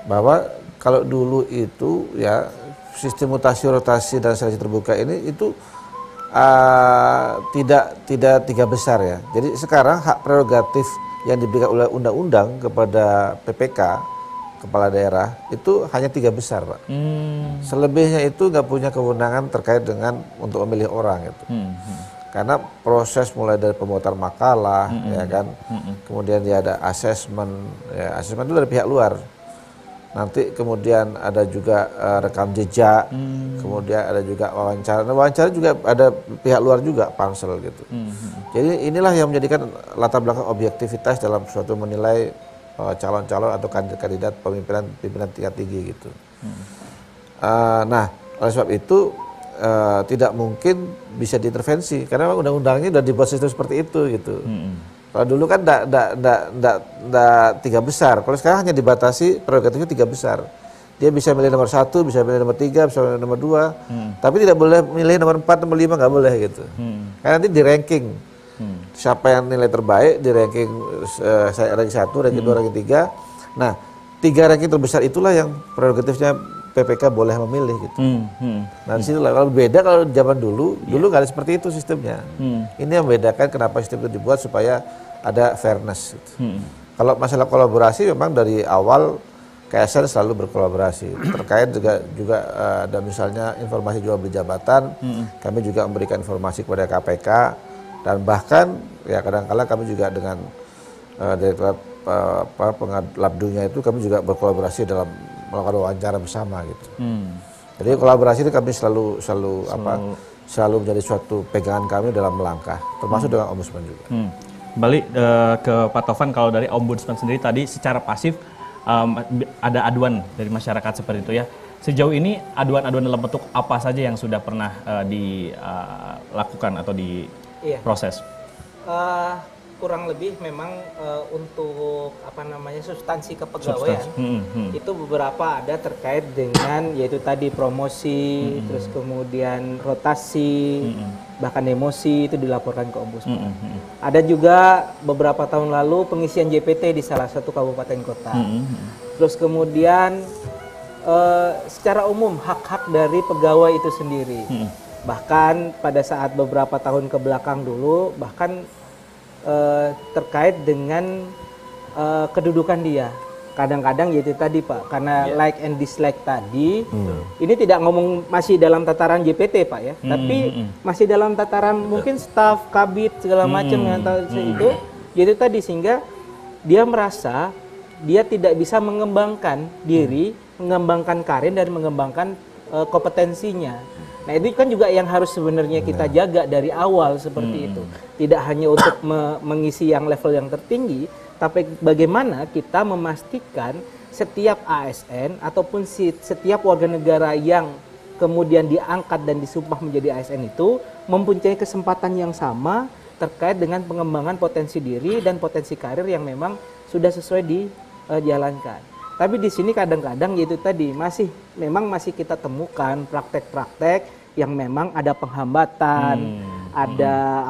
bahwa kalau dulu itu ya sistem mutasi rotasi dan seleksi terbuka ini itu tidak tiga besar ya. Jadi sekarang hak prerogatif yang diberikan oleh undang-undang kepada PPK, kepala daerah, itu hanya 3 besar, Pak. Selebihnya itu nggak punya kewenangan terkait dengan untuk memilih orang gitu. Karena proses mulai dari pembuatan makalah, ya kan, kemudian dia ada asesmen, ya, asesmen itu dari pihak luar. Nanti kemudian ada juga rekam jejak, kemudian ada juga wawancara. Nah, wawancara juga ada pihak luar juga, pansel gitu. Jadi inilah yang menjadikan latar belakang objektivitas dalam suatu menilai calon-calon atau kandidat pimpinan tingkat tinggi gitu. Nah, oleh sebab itu tidak mungkin bisa diintervensi karena undang-undangnya sudah dibuat sistem seperti itu gitu. Kalau dulu kan tidak 3 besar, kalau sekarang hanya dibatasi prerogatifnya 3 besar. Dia bisa milih nomor 1, bisa milih nomor 3, bisa milih nomor 2, tapi tidak boleh milih nomor 4, nomor 5 nggak boleh gitu. Karena nanti di ranking, siapa yang nilai terbaik di ranking ranking 1, ranking 2, ranking 3. Nah, 3 ranking terbesar itulah yang prerogatifnya PPK boleh memilih gitu. Nah, disitu kalau beda kalau zaman dulu nggak ada seperti itu sistemnya. Ini yang membedakan kenapa sistem itu dibuat supaya ada fairness. Gitu. Kalau masalah kolaborasi memang dari awal KSN selalu berkolaborasi. Terkait juga ada misalnya informasi jual beli jabatan, kami juga memberikan informasi kepada KPK dan bahkan ya kadang-kala kami juga dengan Direktorat Labdunya itu kami juga berkolaborasi dalam melakukan wawancara bersama gitu. Jadi kolaborasi itu kami selalu menjadi suatu pegangan kami dalam melangkah, termasuk dengan ombudsman juga. Kembali ke Pak Tovan, kalau dari ombudsman sendiri tadi secara pasif ada aduan dari masyarakat seperti itu ya. Sejauh ini aduan-aduan dalam bentuk apa saja yang sudah pernah dilakukan atau diproses? Kurang lebih memang untuk substansi kepegawaian itu beberapa ada terkait dengan yaitu tadi promosi, terus kemudian rotasi, bahkan emosi itu dilaporkan ke ombudsman. Ada juga beberapa tahun lalu pengisian JPT di salah satu kabupaten kota. Terus kemudian secara umum hak-hak dari pegawai itu sendiri. Bahkan pada saat beberapa tahun ke belakang dulu bahkan terkait dengan kedudukan dia. Kadang-kadang yaitu tadi Pak, karena like and dislike tadi, ini tidak ngomong masih dalam tataran JPT Pak ya, tapi masih dalam tataran mungkin staf, kabit, segala macam yang itu, yaitu tadi sehingga dia merasa dia tidak bisa mengembangkan diri, mengembangkan karir dan mengembangkan kompetensinya. Nah itu kan juga yang harus sebenarnya kita jaga dari awal seperti itu. Tidak hanya untuk mengisi yang level yang tertinggi, tapi bagaimana kita memastikan setiap ASN ataupun setiap warga negara yang kemudian diangkat dan disumpah menjadi ASN itu mempunyai kesempatan yang sama terkait dengan pengembangan potensi diri dan potensi karir yang memang sudah sesuai dijalankan. Tapi di sini kadang-kadang yaitu tadi masih kita temukan praktek-praktek yang memang ada penghambatan, ada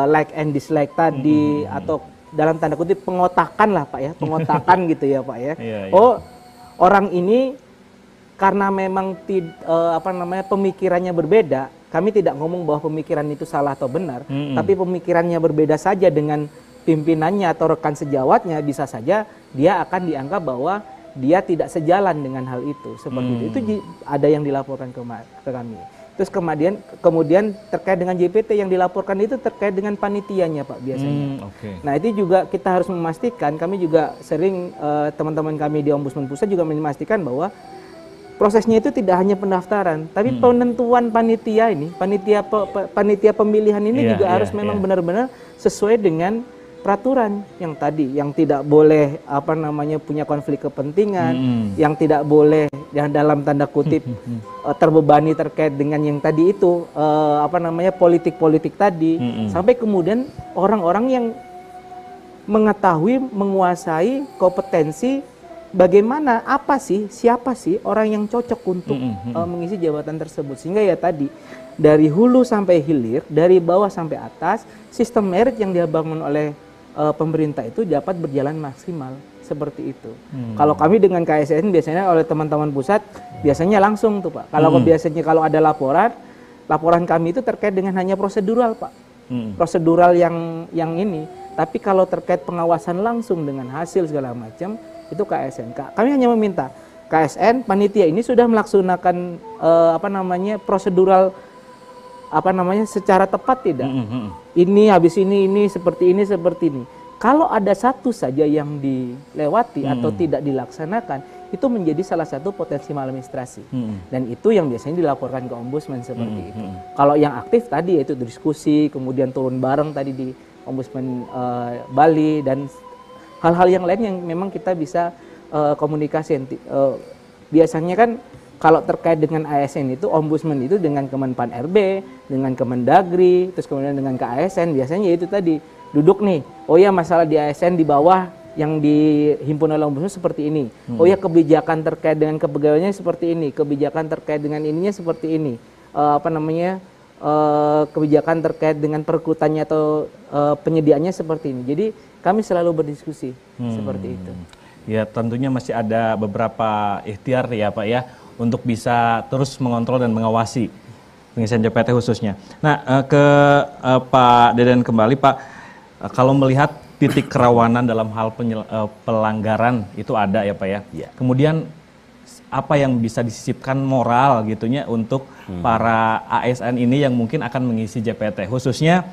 like and dislike tadi atau dalam tanda kutip pengotakan lah Pak ya, pengotakan gitu ya Pak ya. Oh, orang ini karena memang pemikirannya berbeda, kami tidak ngomong bahwa pemikiran itu salah atau benar, tapi pemikirannya berbeda saja dengan pimpinannya atau rekan sejawatnya, bisa saja dia akan dianggap bahwa dia tidak sejalan dengan hal itu seperti itu. Itu ada yang dilaporkan ke kami. Terus kemudian terkait dengan JPT yang dilaporkan itu terkait dengan panitianya Pak biasanya. Nah itu juga kita harus memastikan, kami juga sering teman-teman kami di Ombudsman Pusat juga memastikan bahwa prosesnya itu tidak hanya pendaftaran, tapi penentuan panitia ini, panitia pemilihan ini juga harus memang benar-benar sesuai dengan peraturan yang tadi, yang tidak boleh punya konflik kepentingan, yang tidak boleh yang dalam tanda kutip terbebani terkait dengan yang tadi itu politik-politik tadi, sampai kemudian orang-orang yang mengetahui, menguasai kompetensi bagaimana, siapa sih orang yang cocok untuk mengisi jabatan tersebut. Sehingga ya tadi, dari hulu sampai hilir, dari bawah sampai atas, sistem merit yang dibangun oleh pemerintah itu dapat berjalan maksimal, seperti itu. Kalau kami dengan KSN biasanya oleh teman-teman pusat, biasanya langsung tuh Pak. Kalau biasanya kalau ada laporan kami itu terkait dengan hanya prosedural Pak. Prosedural yang ini. Tapi kalau terkait pengawasan langsung dengan hasil segala macam, itu KSN. Kami hanya meminta KSN panitia ini sudah melaksanakan prosedural secara tepat tidak? Ini habis ini seperti ini. Kalau ada satu saja yang dilewati atau tidak dilaksanakan, itu menjadi salah satu potensi maladministrasi. Dan itu yang biasanya dilaporkan ke ombudsman seperti itu. Kalau yang aktif tadi yaitu diskusi, kemudian turun bareng tadi di ombudsman Bali, dan hal-hal yang lain yang memang kita bisa komunikasi. Biasanya kan kalau terkait dengan ASN itu, ombudsman itu dengan Kemenpan RB, dengan Kemendagri, terus kemudian dengan KASN, biasanya itu tadi, duduk nih, oh ya masalah di ASN di bawah yang dihimpun oleh ombudsman seperti ini. Oh ya kebijakan terkait dengan kepegawaiannya seperti ini, kebijakan terkait dengan ininya seperti ini. Kebijakan terkait dengan perekrutannya atau penyediaannya seperti ini. Jadi kami selalu berdiskusi seperti itu. Ya tentunya masih ada beberapa ikhtiar ya Pak ya, untuk bisa terus mengontrol dan mengawasi pengisian JPT khususnya. Nah, ke Pak Deden kembali Pak, kalau melihat titik kerawanan dalam hal pelanggaran itu ada ya Pak ya. Kemudian apa yang bisa disisipkan moral gitunya untuk para ASN ini yang mungkin akan mengisi JPT khususnya,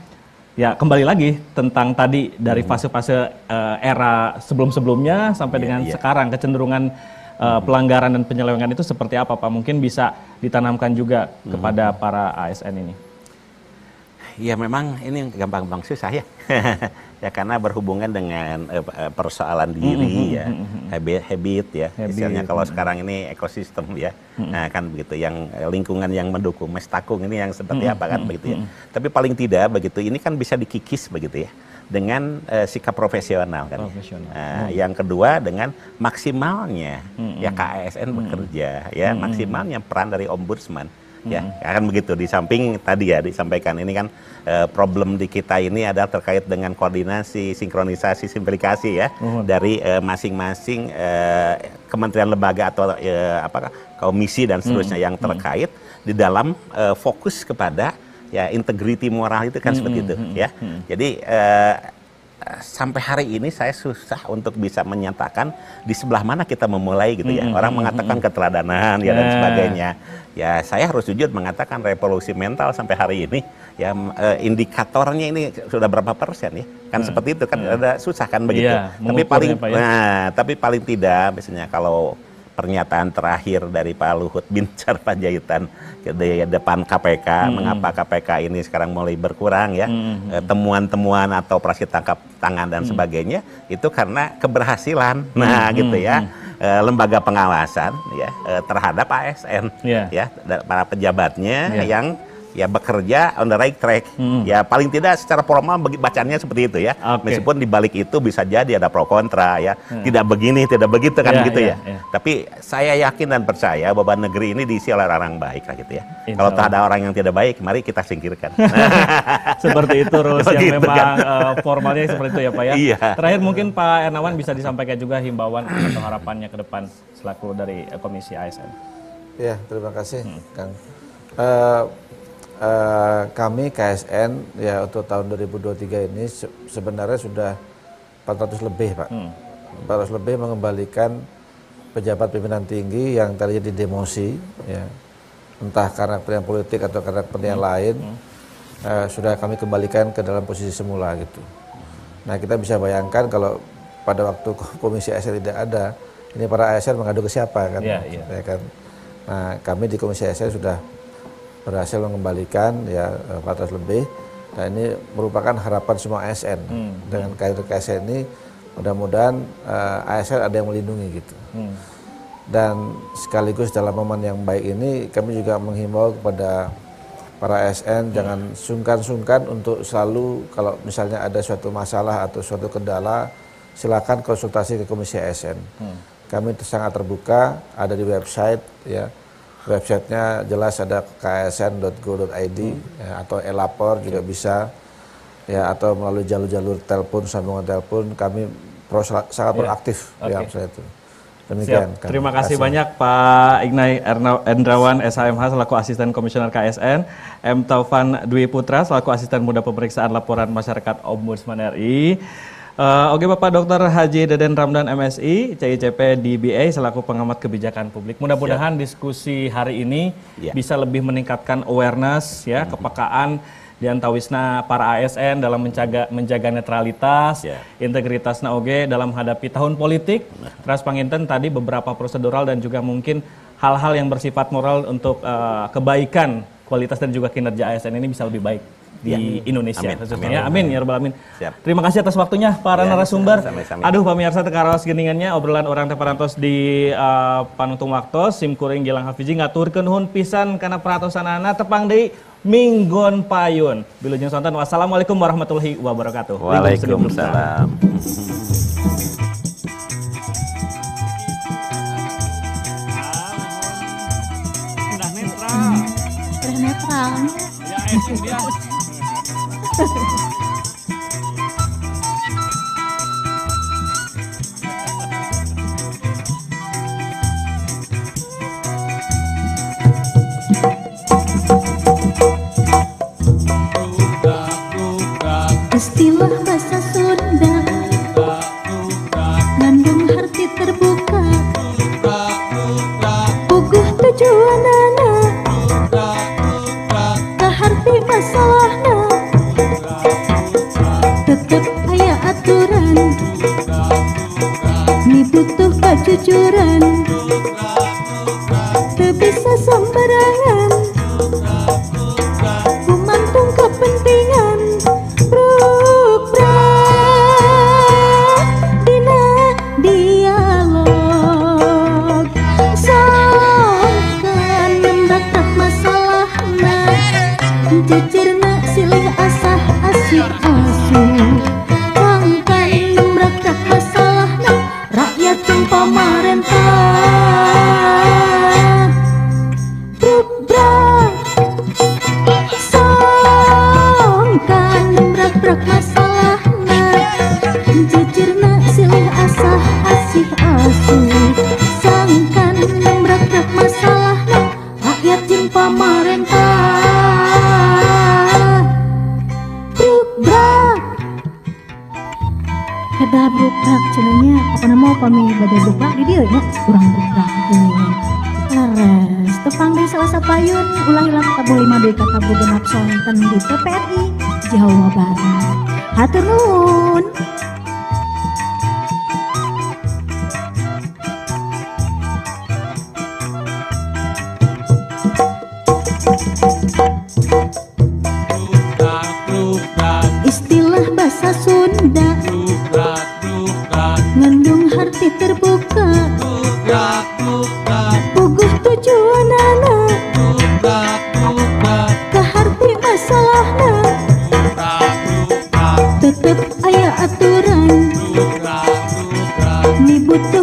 ya kembali lagi tentang tadi dari fase-fase era sebelum-sebelumnya sampai dengan sekarang, kecenderungan pelanggaran dan penyelewengan itu seperti apa Pak? Mungkin bisa ditanamkan juga kepada para ASN ini. Ya memang ini gampang-gampang susah ya. Ya karena berhubungan dengan persoalan diri ya, habit ya. Misalnya kalau sekarang ini ekosistem ya. Nah kan begitu, yang lingkungan yang mendukung, mestakung ini yang seperti apa kan begitu ya. Tapi paling tidak begitu, ini kan bisa dikikis begitu ya, dengan sikap profesional kan. Yang kedua dengan maksimalnya ya KASN bekerja ya, maksimalnya peran dari ombudsman ya, akan begitu. Di samping tadi ya disampaikan ini kan problem di kita ini adalah terkait dengan koordinasi, sinkronisasi, simplifikasi ya dari masing-masing kementerian lembaga atau komisi dan seterusnya yang terkait di dalam fokus kepada ya integriti moral itu kan seperti itu ya. Jadi sampai hari ini saya susah untuk bisa menyatakan di sebelah mana kita memulai gitu ya. Orang mengatakan keteladanan ya dan sebagainya. Ya saya harus jujur mengatakan revolusi mental sampai hari ini ya, indikatornya ini sudah berapa persen ya. Kan seperti itu kan ada susah kan begitu. Tapi paling tidak misalnya kalau pernyataan terakhir dari Pak Luhut Binsar Panjaitan di depan KPK, mengapa KPK ini sekarang mulai berkurang ya, temuan-temuan atau operasi tangkap tangan dan sebagainya, itu karena keberhasilan, gitu ya, lembaga pengawasan ya terhadap ASN, ya para pejabatnya yang ya bekerja on the right track, ya paling tidak secara formal bacanya seperti itu ya, meskipun di balik itu bisa jadi ada pro kontra ya, tidak begini tidak begitu kan gitu ya. Tapi saya yakin dan percaya bahwa negeri ini diisi oleh orang baik lah gitu ya. Kalau tak ada orang yang tidak baik, mari kita singkirkan. Seperti itu rules yang memang kan? Formalnya seperti itu ya Pak ya. Terakhir mungkin Pak Ernawan bisa disampaikan juga himbauan atau harapannya ke depan selaku dari Komisi ASN. Ya terima kasih Kang. Kami KSN ya untuk tahun 2023 ini sebenarnya sudah 400 lebih Pak. 400 lebih mengembalikan pejabat pimpinan tinggi yang tadinya didemosi ya, entah karena kepentingan politik atau karena kepentingan lain, sudah kami kembalikan ke dalam posisi semula gitu. Nah kita bisa bayangkan kalau pada waktu Komisi ASN tidak ada, ini para ASN mengadu ke siapa kan? Ya kan? Nah, kami di Komisi ASN sudah berhasil mengembalikan ya 400 lebih. Nah, ini merupakan harapan semua ASN. Dengan kehadiran ASN ini mudah-mudahan ASN ada yang melindungi gitu. Dan sekaligus dalam momen yang baik ini kami juga menghimbau kepada para ASN jangan sungkan-sungkan untuk selalu kalau misalnya ada suatu masalah atau suatu kendala silakan konsultasi ke Komisi ASN. Kami sangat terbuka, ada di website ya. Websitenya jelas ada ksn.go.id ya, atau e-lapor juga bisa ya, atau melalui jalur-jalur telepon, sambungan telepon kami sangat proaktif ya saya itu. Demikian. Siap. Terima kasih banyak Pak Ignay Endrawan SHMH selaku Asisten Komisioner KSN, M. Taufan Dwi Putra selaku Asisten Muda Pemeriksaan Laporan Masyarakat Ombudsman RI. Oke Bapak Dr. Haji Deden Ramdan MSI, CICP DBA selaku pengamat kebijakan publik. Mudah-mudahan diskusi hari ini bisa lebih meningkatkan awareness ya, kepekaan di antawisna para ASN dalam menjaga netralitas, integritas oge dalam menghadapi tahun politik. Terus panginten tadi beberapa prosedural dan juga mungkin hal-hal yang bersifat moral untuk kebaikan kualitas dan juga kinerja ASN ini bisa lebih baik di Indonesia khususnya. Amin ya rabbal alamin. Terima kasih atas waktunya para narasumber. Aduh pemirsa tekaraos geningannya obrolan orang teparantos di panutung waktos simkuring Gilang Hafizi ngaturkeun nuhun pisan kana peratosanana tepang deui Minggon Payun. Bilujeng sonten wassalamualaikum warahmatullahi wabarakatuh. Waalaikumsalam. Udah netral. Udah netral. Ya dia. Istilah bahasa Sunda ngandung arti terbuka, puguh tujuanana kaharti masalahna, tetep aya aturan ni butuh kejujuran, teu bisa sembarangan kumantung kepentingan. Jejerna silih asah asih asuh wangkan nembrakrak masalahna rakyat jeung pamarentah brubrak sangkan nembrakrak masalahna jejerna silih asah asih asuh sangkan nembrakrak masalahna rakyat jeung pamarentah. Kada brukrak cenanya apa mau pami bade brukrak di dieu nya urang brukrak laras tepang deui Salasa Payun ulah hilang tabuh 5 deui ka tabuh genap sonten di TPRI Jawa Barat. Hatur nuhun. Istilah bahasa Sunda ngandung arti terbuka, puguh tujuanana kaharti masalahna, tetep aya aturan ni butuh